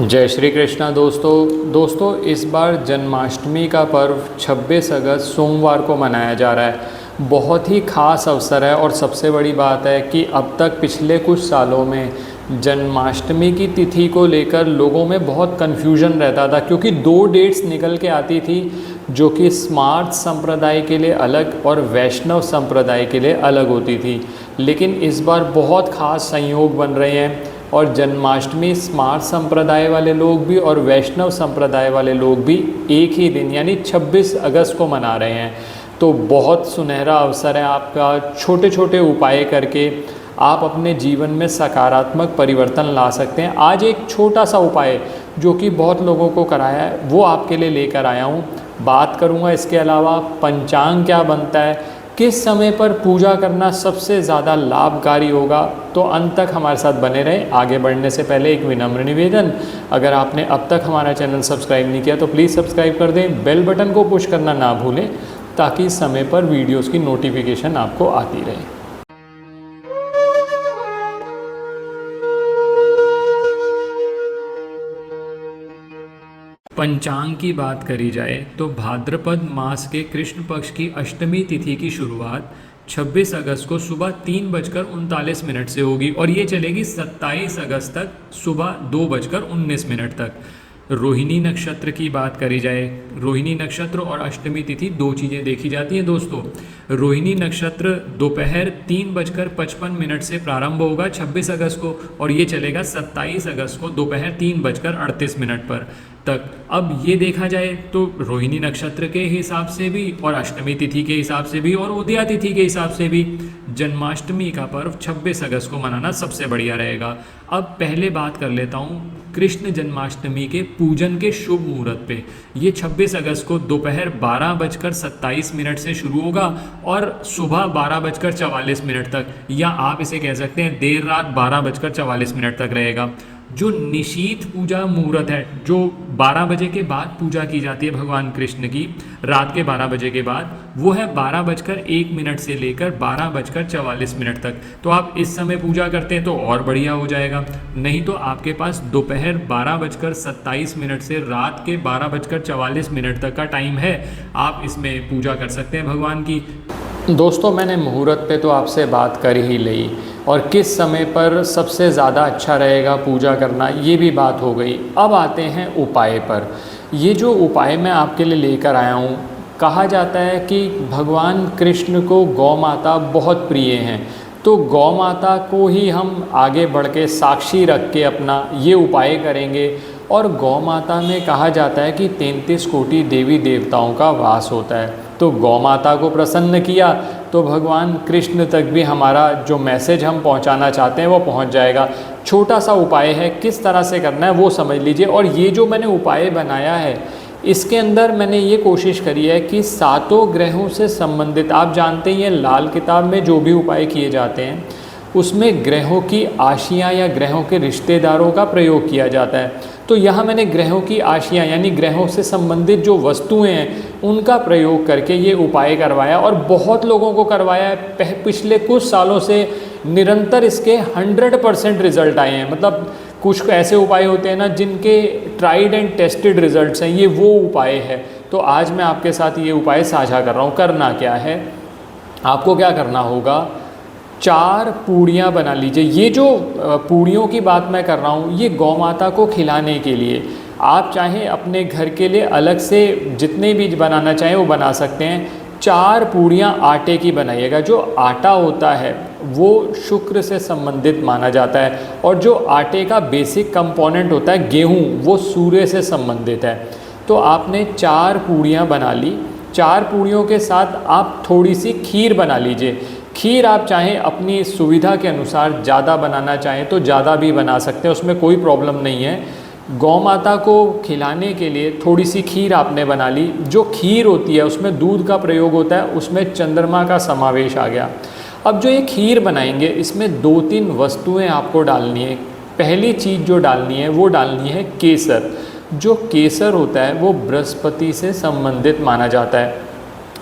जय श्री कृष्णा दोस्तों इस बार जन्माष्टमी का पर्व 26 अगस्त सोमवार को मनाया जा रहा है। बहुत ही ख़ास अवसर है और सबसे बड़ी बात है कि अब तक पिछले कुछ सालों में जन्माष्टमी की तिथि को लेकर लोगों में बहुत कन्फ्यूजन रहता था, क्योंकि दो डेट्स निकल के आती थी जो कि स्मार्त संप्रदाय के लिए अलग और वैष्णव संप्रदाय के लिए अलग होती थी। लेकिन इस बार बहुत ख़ास संयोग बन रहे हैं और जन्माष्टमी स्मार्त संप्रदाय वाले लोग भी और वैष्णव संप्रदाय वाले लोग भी एक ही दिन यानी 26 अगस्त को मना रहे हैं। तो बहुत सुनहरा अवसर है आपका। छोटे छोटे उपाय करके आप अपने जीवन में सकारात्मक परिवर्तन ला सकते हैं। आज एक छोटा सा उपाय जो कि बहुत लोगों को कराया है वो आपके लिए लेकर आया हूँ। बात करूँगा इसके अलावा पंचांग क्या बनता है, किस समय पर पूजा करना सबसे ज़्यादा लाभकारी होगा। तो अंत तक हमारे साथ बने रहें। आगे बढ़ने से पहले एक विनम्र निवेदन, अगर आपने अब तक हमारा चैनल सब्सक्राइब नहीं किया तो प्लीज़ सब्सक्राइब कर दें, बेल बटन को पुश करना ना भूलें ताकि समय पर वीडियोस की नोटिफिकेशन आपको आती रहे। पंचांग की बात करी जाए तो भाद्रपद मास के कृष्ण पक्ष की अष्टमी तिथि की शुरुआत 26 अगस्त को सुबह 3:39 से होगी और ये चलेगी 27 अगस्त तक सुबह 2:19 तक। रोहिणी नक्षत्र की बात करी जाए, रोहिणी नक्षत्र और अष्टमी तिथि दो चीज़ें देखी जाती हैं दोस्तों। रोहिणी नक्षत्र दोपहर 3:55 से प्रारंभ होगा 26 अगस्त को और ये चलेगा 27 अगस्त को दोपहर 3:38 पर तक। अब ये देखा जाए तो रोहिणी नक्षत्र के हिसाब से भी और अष्टमी तिथि के हिसाब से भी और उदया तिथि के हिसाब से भी जन्माष्टमी का पर्व 26 अगस्त को मनाना सबसे बढ़िया रहेगा। अब पहले बात कर लेता हूँ कृष्ण जन्माष्टमी के पूजन के शुभ मुहूर्त पे। ये 26 अगस्त को दोपहर 12:27 से शुरू होगा और सुबह 12:44 तक, या आप इसे कह सकते हैं देर रात 12:44 तक रहेगा। जो निशीथ पूजा मुहूर्त है, जो 12 बजे के बाद पूजा की जाती है भगवान कृष्ण की, रात के 12 बजे के बाद, वो है 12:01 से लेकर 12:44 तक। तो आप इस समय पूजा करते हैं तो और बढ़िया हो जाएगा। नहीं तो आपके पास दोपहर 12:27 से रात के 12:44 तक का टाइम है, आप इसमें पूजा कर सकते हैं भगवान की। दोस्तों मैंने मुहूर्त पे तो आपसे बात कर ही ली और किस समय पर सबसे ज़्यादा अच्छा रहेगा पूजा करना, ये भी बात हो गई। अब आते हैं उपाय पर। ये जो उपाय मैं आपके लिए लेकर आया हूँ, कहा जाता है कि भगवान कृष्ण को गौ माता बहुत प्रिय हैं, तो गौ माता को ही हम आगे बढ़ के साक्षी रख के अपना ये उपाय करेंगे। और गौ माता में कहा जाता है कि 33 कोटि देवी देवताओं का वास होता है, तो गौ माता को प्रसन्न किया तो भगवान कृष्ण तक भी हमारा जो मैसेज हम पहुंचाना चाहते हैं वो पहुंच जाएगा। छोटा सा उपाय है, किस तरह से करना है वो समझ लीजिए। और ये जो मैंने उपाय बनाया है इसके अंदर मैंने ये कोशिश करी है कि 7 ग्रहों से संबंधित, आप जानते हैं लाल किताब में जो भी उपाय किए जाते हैं उसमें ग्रहों की आशियाँ या ग्रहों के रिश्तेदारों का प्रयोग किया जाता है। तो यहाँ मैंने ग्रहों की आशियाँ यानी ग्रहों से संबंधित जो वस्तुएं हैं उनका प्रयोग करके ये उपाय करवाया और बहुत लोगों को करवाया है। पिछले कुछ सालों से निरंतर इसके 100% रिजल्ट आए हैं। मतलब कुछ ऐसे उपाय होते हैं ना जिनके ट्राइड एंड टेस्टेड रिजल्ट्स हैं, ये वो उपाय है। तो आज मैं आपके साथ ये उपाय साझा कर रहा हूँ। करना क्या है, आपको क्या करना होगा, 4 पूड़ियाँ बना लीजिए। ये जो पूड़ियों की बात मैं कर रहा हूँ ये गौ माता को खिलाने के लिए। आप चाहें अपने घर के लिए अलग से जितने भी बनाना चाहें वो बना सकते हैं। 4 पूड़ियाँ आटे की बनाइएगा। जो आटा होता है वो शुक्र से संबंधित माना जाता है और जो आटे का बेसिक कंपोनेंट होता है गेहूँ, वो सूर्य से संबंधित है। तो आपने 4 पूड़ियाँ बना ली। 4 पूड़ियों के साथ आप थोड़ी सी खीर बना लीजिए। खीर आप चाहें अपनी सुविधा के अनुसार ज़्यादा बनाना चाहें तो ज़्यादा भी बना सकते हैं, उसमें कोई प्रॉब्लम नहीं है। गौ माता को खिलाने के लिए थोड़ी सी खीर आपने बना ली। जो खीर होती है उसमें दूध का प्रयोग होता है, उसमें चंद्रमा का समावेश आ गया। अब जो ये खीर बनाएंगे इसमें 2-3 वस्तुएं आपको डालनी है। पहली चीज़ जो डालनी है वो डालनी है केसर। जो केसर होता है वो बृहस्पति से संबंधित माना जाता है।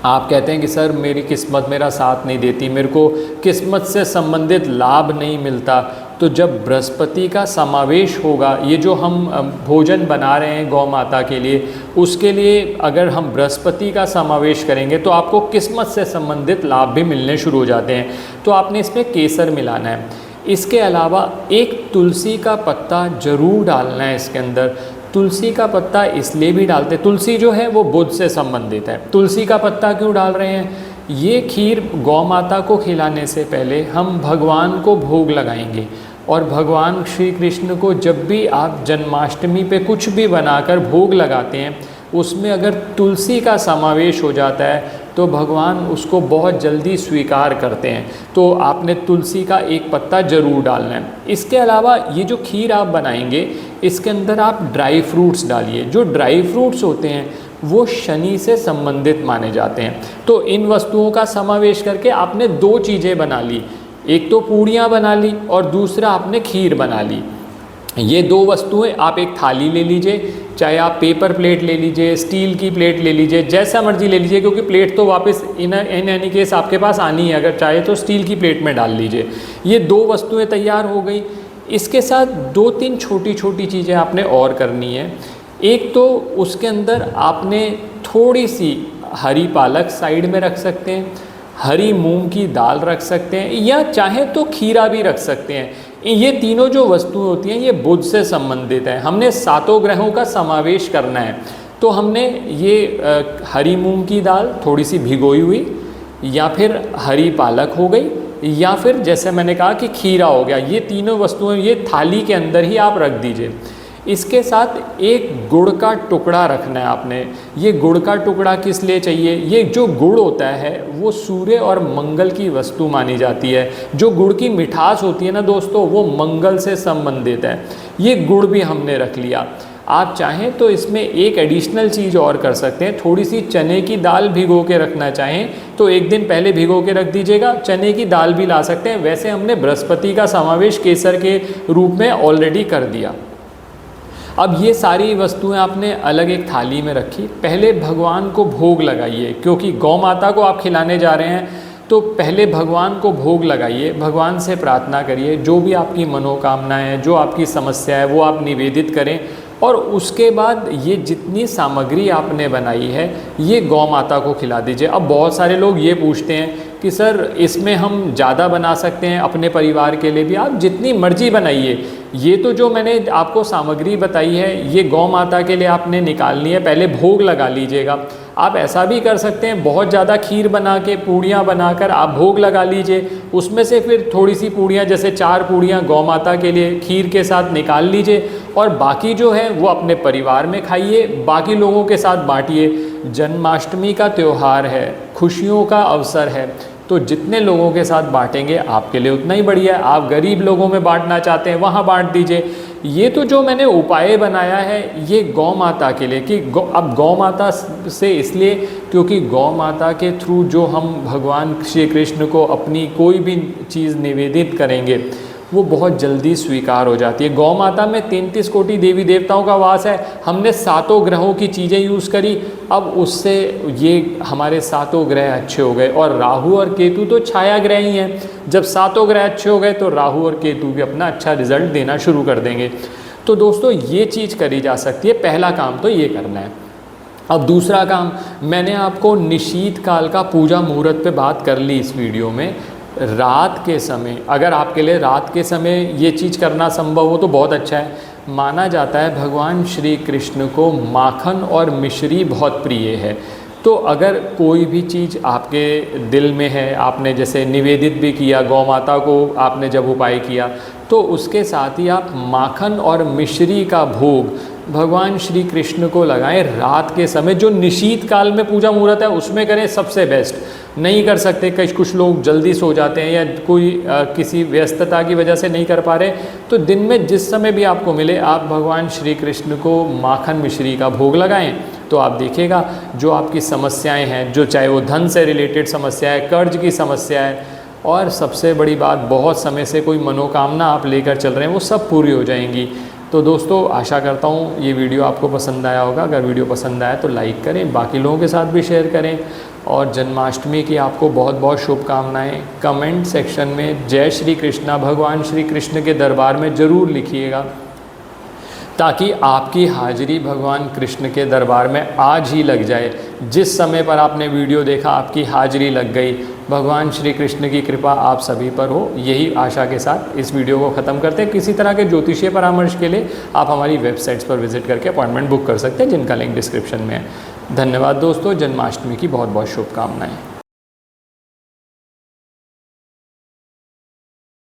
आप कहते हैं कि सर मेरी किस्मत मेरा साथ नहीं देती, मेरे को किस्मत से संबंधित लाभ नहीं मिलता, तो जब बृहस्पति का समावेश होगा, ये जो हम भोजन बना रहे हैं गौ माता के लिए, उसके लिए अगर हम बृहस्पति का समावेश करेंगे तो आपको किस्मत से संबंधित लाभ भी मिलने शुरू हो जाते हैं। तो आपने इसमें केसर मिलाना है। इसके अलावा एक तुलसी का पत्ता ज़रूर डालना है इसके अंदर। तुलसी का पत्ता इसलिए भी डालते, तुलसी जो है वो बुध से संबंधित है। तुलसी का पत्ता क्यों डाल रहे हैं? ये खीर गौ माता को खिलाने से पहले हम भगवान को भोग लगाएंगे, और भगवान श्री कृष्ण को जब भी आप जन्माष्टमी पे कुछ भी बनाकर भोग लगाते हैं, उसमें अगर तुलसी का समावेश हो जाता है तो भगवान उसको बहुत जल्दी स्वीकार करते हैं। तो आपने तुलसी का एक पत्ता ज़रूर डालना है। इसके अलावा ये जो खीर आप बनाएंगे, इसके अंदर आप ड्राई फ्रूट्स डालिए। जो ड्राई फ्रूट्स होते हैं वो शनि से संबंधित माने जाते हैं। तो इन वस्तुओं का समावेश करके आपने दो चीज़ें बना ली, एक तो पूड़ियाँ बना ली और दूसरा आपने खीर बना ली। ये दो वस्तुएं आप एक थाली ले लीजिए, चाहे आप पेपर प्लेट ले लीजिए, स्टील की प्लेट ले लीजिए, जैसा मर्जी ले लीजिए, क्योंकि प्लेट तो वापस इन एनी केस आपके पास आनी है। अगर चाहे तो स्टील की प्लेट में डाल लीजिए। ये दो वस्तुएं तैयार हो गई। इसके साथ दो तीन छोटी छोटी चीज़ें आपने और करनी है। एक तो उसके अंदर आपने थोड़ी सी हरी पालक साइड में रख सकते हैं, हरी मूंग की दाल रख सकते हैं, या चाहे तो खीरा भी रख सकते हैं। ये तीनों जो वस्तुएं होती हैं ये बुध से संबंधित हैं। हमने सातों ग्रहों का समावेश करना है। तो हमने ये हरी मूंग की दाल थोड़ी सी भिगोई हुई, या फिर हरी पालक हो गई, या फिर जैसे मैंने कहा कि खीरा हो गया, ये तीनों वस्तुएं ये थाली के अंदर ही आप रख दीजिए। इसके साथ एक गुड़ का टुकड़ा रखना है आपने। ये गुड़ का टुकड़ा किस लिए चाहिए? ये जो गुड़ होता है वो सूर्य और मंगल की वस्तु मानी जाती है। जो गुड़ की मिठास होती है ना दोस्तों, वो मंगल से संबंधित है। ये गुड़ भी हमने रख लिया। आप चाहें तो इसमें एक एडिशनल चीज़ और कर सकते हैं। थोड़ी सी चने की दाल भिगो के रखना चाहें तो एक दिन पहले भिगो के रख दीजिएगा। चने की दाल भी ला सकते हैं। वैसे हमने बृहस्पति का समावेश केसर के रूप में ऑलरेडी कर दिया। अब ये सारी वस्तुएं आपने अलग एक थाली में रखी। पहले भगवान को भोग लगाइए, क्योंकि गौ माता को आप खिलाने जा रहे हैं। तो पहले भगवान को भोग लगाइए, भगवान से प्रार्थना करिए, जो भी आपकी मनोकामना है, जो आपकी समस्या है वो आप निवेदित करें। और उसके बाद ये जितनी सामग्री आपने बनाई है ये गौ माता को खिला दीजिए। अब बहुत सारे लोग ये पूछते हैं कि सर इसमें हम ज़्यादा बना सकते हैं अपने परिवार के लिए भी? आप जितनी मर्जी बनाइए। ये तो जो मैंने आपको सामग्री बताई है ये गौ माता के लिए आपने निकालनी है, पहले भोग लगा लीजिएगा। आप ऐसा भी कर सकते हैं, बहुत ज़्यादा खीर बना के पूड़ियाँ बनाकर आप भोग लगा लीजिए। उसमें से फिर थोड़ी सी पूड़ियाँ, जैसे 4 पूड़ियाँ गौ माता के लिए खीर के साथ निकाल लीजिए, और बाकी जो है वो अपने परिवार में खाइए, बाकी लोगों के साथ बांटिए। जन्माष्टमी का त्यौहार है, खुशियों का अवसर है, तो जितने लोगों के साथ बांटेंगे आपके लिए उतना ही बढ़िया है। आप गरीब लोगों में बांटना चाहते हैं वहाँ बांट दीजिए। ये तो जो मैंने उपाय बनाया है ये गौ माता के लिए, कि अब गौ माता से इसलिए क्योंकि गौ माता के थ्रू जो हम भगवान श्री कृष्ण को अपनी कोई भी चीज़ निवेदित करेंगे वो बहुत जल्दी स्वीकार हो जाती है। गौ माता में 33 कोटि देवी देवताओं का वास है। हमने सातों ग्रहों की चीज़ें यूज़ करी, अब उससे ये हमारे सातों ग्रह अच्छे हो गए। और राहु और केतु तो छाया ग्रह ही हैं। जब सातों ग्रह अच्छे हो गए तो राहु और केतु भी अपना अच्छा रिजल्ट देना शुरू कर देंगे। तो दोस्तों ये चीज़ करी जा सकती है। पहला काम तो ये करना है। अब दूसरा काम, मैंने आपको निशीत काल का पूजा मुहूर्त पे बात कर ली इस वीडियो में। रात के समय, अगर आपके लिए रात के समय ये चीज़ करना संभव हो तो बहुत अच्छा है। माना जाता है भगवान श्री कृष्ण को माखन और मिश्री बहुत प्रिय है। तो अगर कोई भी चीज़ आपके दिल में है, आपने जैसे निवेदित भी किया गौ माता को, आपने जब उपाय किया तो उसके साथ ही आप माखन और मिश्री का भोग भगवान श्री कृष्ण को लगाएं रात के समय। जो निशीत काल में पूजा मुहूर्त है उसमें करें, सबसे बेस्ट। नहीं कर सकते, कुछ लोग जल्दी सो जाते हैं या कोई किसी व्यस्तता की वजह से नहीं कर पा रहे, तो दिन में जिस समय भी आपको मिले आप भगवान श्री कृष्ण को माखन मिश्री का भोग लगाएं। तो आप देखिएगा जो आपकी समस्याएं हैं, जो चाहे वो धन से रिलेटेड समस्या है, कर्ज की समस्या है, और सबसे बड़ी बात बहुत समय से कोई मनोकामना आप लेकर चल रहे हैं, वो सब पूरी हो जाएंगी। तो दोस्तों आशा करता हूँ ये वीडियो आपको पसंद आया होगा। अगर वीडियो पसंद आया तो लाइक करें, बाकी लोगों के साथ भी शेयर करें, और जन्माष्टमी की आपको बहुत बहुत शुभकामनाएं। कमेंट सेक्शन में जय श्री कृष्णा भगवान श्री कृष्ण के दरबार में ज़रूर लिखिएगा, ताकि आपकी हाजिरी भगवान कृष्ण के दरबार में आज ही लग जाए। जिस समय पर आपने वीडियो देखा आपकी हाजिरी लग गई। भगवान श्री कृष्ण की कृपा आप सभी पर हो, यही आशा के साथ इस वीडियो को ख़त्म करते हैं। किसी तरह के ज्योतिषीय परामर्श के लिए आप हमारी वेबसाइट्स पर विजिट करके अपॉइंटमेंट बुक कर सकते हैं, जिनका लिंक डिस्क्रिप्शन में है। धन्यवाद दोस्तों, जन्माष्टमी की बहुत बहुत शुभकामनाएँ।